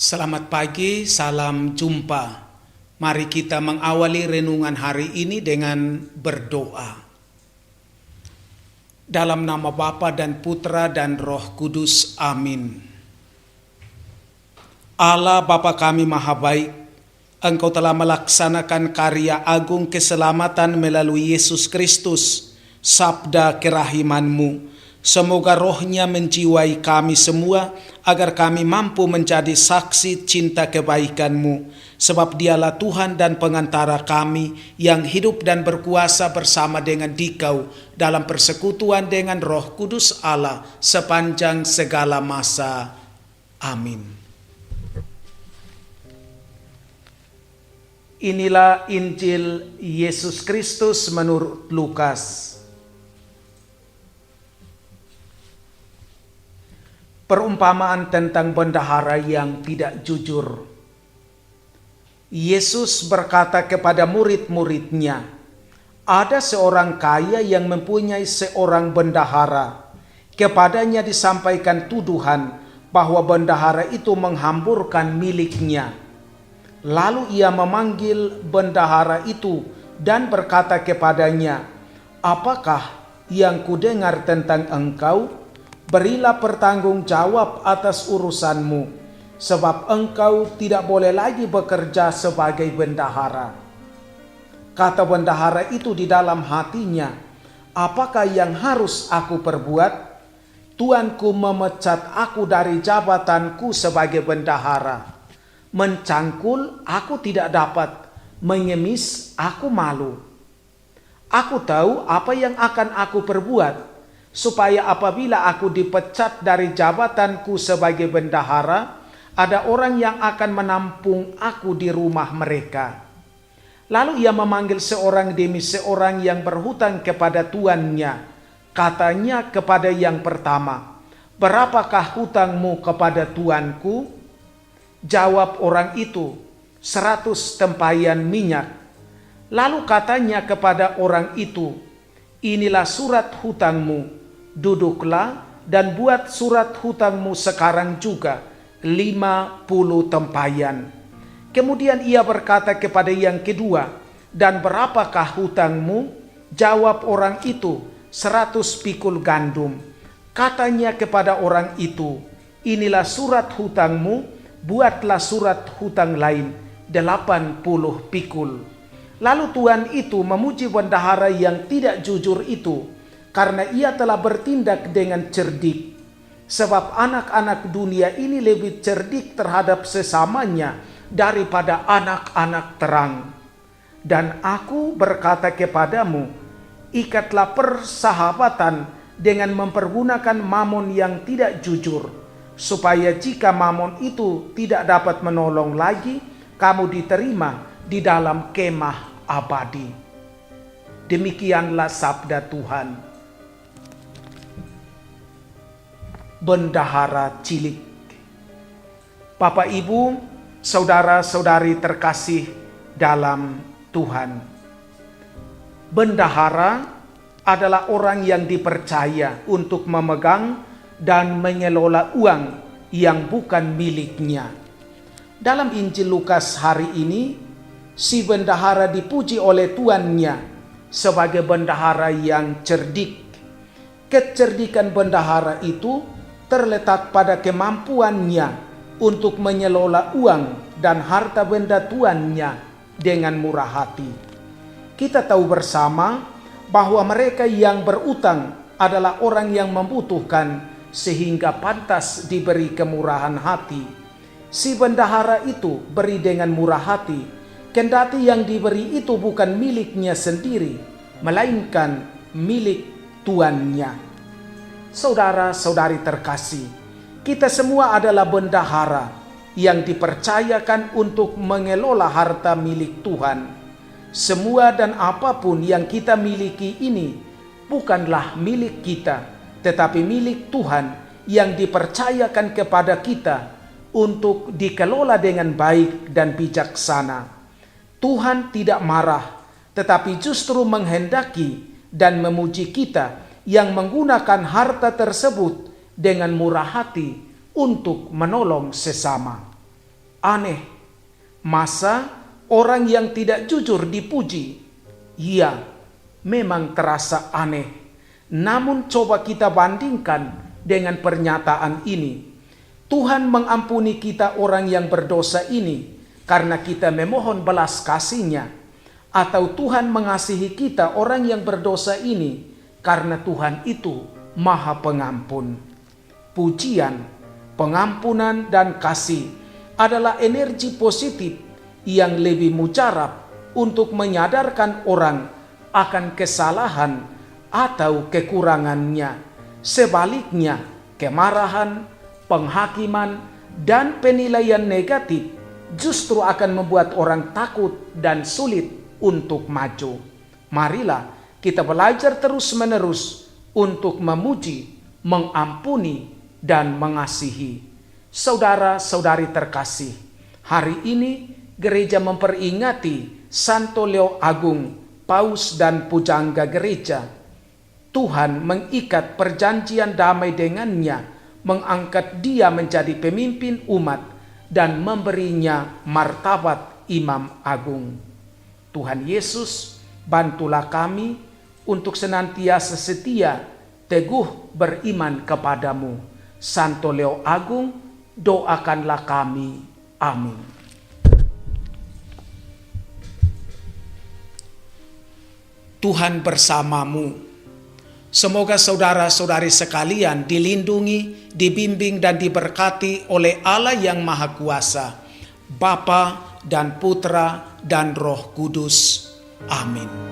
Selamat pagi, salam jumpa. Mari kita mengawali renungan hari ini dengan berdoa. Dalam nama Bapa dan Putra dan Roh Kudus, amin. Allah Bapa kami maha baik, Engkau telah melaksanakan karya agung keselamatan melalui Yesus Kristus, sabda kerahiman-Mu. Semoga rohnya menjiwai kami semua, agar kami mampu menjadi saksi cinta kebaikan-Mu. Sebab Dialah Tuhan dan pengantara kami, yang hidup dan berkuasa bersama dengan Dikau, dalam persekutuan dengan Roh Kudus Allah, sepanjang segala masa. Amin. Inilah Injil Yesus Kristus menurut Lukas. Perumpamaan tentang bendahara yang tidak jujur. Yesus berkata kepada murid-muridnya, "Ada seorang kaya yang mempunyai seorang bendahara. Kepadanya disampaikan tuduhan bahwa bendahara itu menghamburkan miliknya. Lalu ia memanggil bendahara itu dan berkata kepadanya, 'Apakah yang kudengar tentang engkau? Berilah pertanggung jawab atas urusanmu, sebab engkau tidak boleh lagi bekerja sebagai bendahara.' Kata bendahara itu di dalam hatinya, 'Apakah yang harus aku perbuat? Tuanku memecat aku dari jabatanku sebagai bendahara. Mencangkul aku tidak dapat, mengemis aku malu. Aku tahu apa yang akan aku perbuat, supaya apabila aku dipecat dari jabatanku sebagai bendahara, ada orang yang akan menampung aku di rumah mereka.' Lalu ia memanggil seorang demi seorang yang berhutang kepada tuannya. Katanya kepada yang pertama, 'Berapakah hutangmu kepada tuanku?' Jawab orang itu, 100 tempayan minyak. Lalu katanya kepada orang itu, 'Inilah surat hutangmu. Duduklah dan buat surat hutangmu sekarang juga, 50 tempayan.' Kemudian ia berkata kepada yang kedua, 'Dan berapakah hutangmu?' Jawab orang itu, 100 pikul gandum. Katanya kepada orang itu, 'Inilah surat hutangmu, buatlah surat hutang lain, 80 pikul.' Lalu tuan itu memuji bendahara yang tidak jujur itu, karena ia telah bertindak dengan cerdik. Sebab anak-anak dunia ini lebih cerdik terhadap sesamanya daripada anak-anak terang. Dan aku berkata kepadamu, ikatlah persahabatan dengan mempergunakan mamon yang tidak jujur, supaya jika mamon itu tidak dapat menolong lagi, kamu diterima di dalam kemah abadi." Demikianlah sabda Tuhan. Bendahara cilik. Bapak, Ibu, saudara-saudari terkasih dalam Tuhan. Bendahara adalah orang yang dipercaya untuk memegang dan mengelola uang yang bukan miliknya. Dalam Injil Lukas hari ini, si bendahara dipuji oleh tuannya sebagai bendahara yang cerdik. Kecerdikan bendahara itu terletak pada kemampuannya untuk mengelola uang dan harta benda tuannya dengan murah hati. Kita tahu bersama bahwa mereka yang berutang adalah orang yang membutuhkan, sehingga pantas diberi kemurahan hati. Si bendahara itu beri dengan murah hati, kendati yang diberi itu bukan miliknya sendiri, melainkan milik tuannya. Saudara-saudari terkasih, kita semua adalah bendahara yang dipercayakan untuk mengelola harta milik Tuhan. Semua dan apapun yang kita miliki ini bukanlah milik kita, tetapi milik Tuhan yang dipercayakan kepada kita untuk dikelola dengan baik dan bijaksana. Tuhan tidak marah, tetapi justru menghendaki dan memuji kita yang menggunakan harta tersebut dengan murah hati untuk menolong sesama. aneh. Masa orang yang tidak jujur dipuji? Ya, memang terasa aneh. Namun coba kita bandingkan dengan pernyataan ini. Tuhan mengampuni kita orang yang berdosa ini karena kita memohon belas kasih-Nya, atau Tuhan mengasihi kita orang yang berdosa ini karena Tuhan itu Maha Pengampun. Pujian, pengampunan, dan kasih adalah energi positif yang lebih mujarab untuk menyadarkan orang akan kesalahan atau kekurangannya. Sebaliknya, kemarahan, penghakiman, dan penilaian negatif justru akan membuat orang takut dan sulit untuk maju. Marilah kita belajar terus-menerus untuk memuji, mengampuni, dan mengasihi. Saudara-saudari terkasih, hari ini gereja memperingati Santo Leo Agung, Paus dan Pujangga Gereja. Tuhan mengikat perjanjian damai dengannya, mengangkat dia menjadi pemimpin umat, dan memberinya martabat Imam Agung. Tuhan Yesus, bantulah kami untuk senantiasa setia, teguh beriman kepadamu. Santo Leo Agung, doakanlah kami. Amin. Tuhan bersamamu. Semoga saudara-saudari sekalian dilindungi, dibimbing, dan diberkati oleh Allah yang Maha Kuasa, Bapa dan Putra dan Roh Kudus. Amin.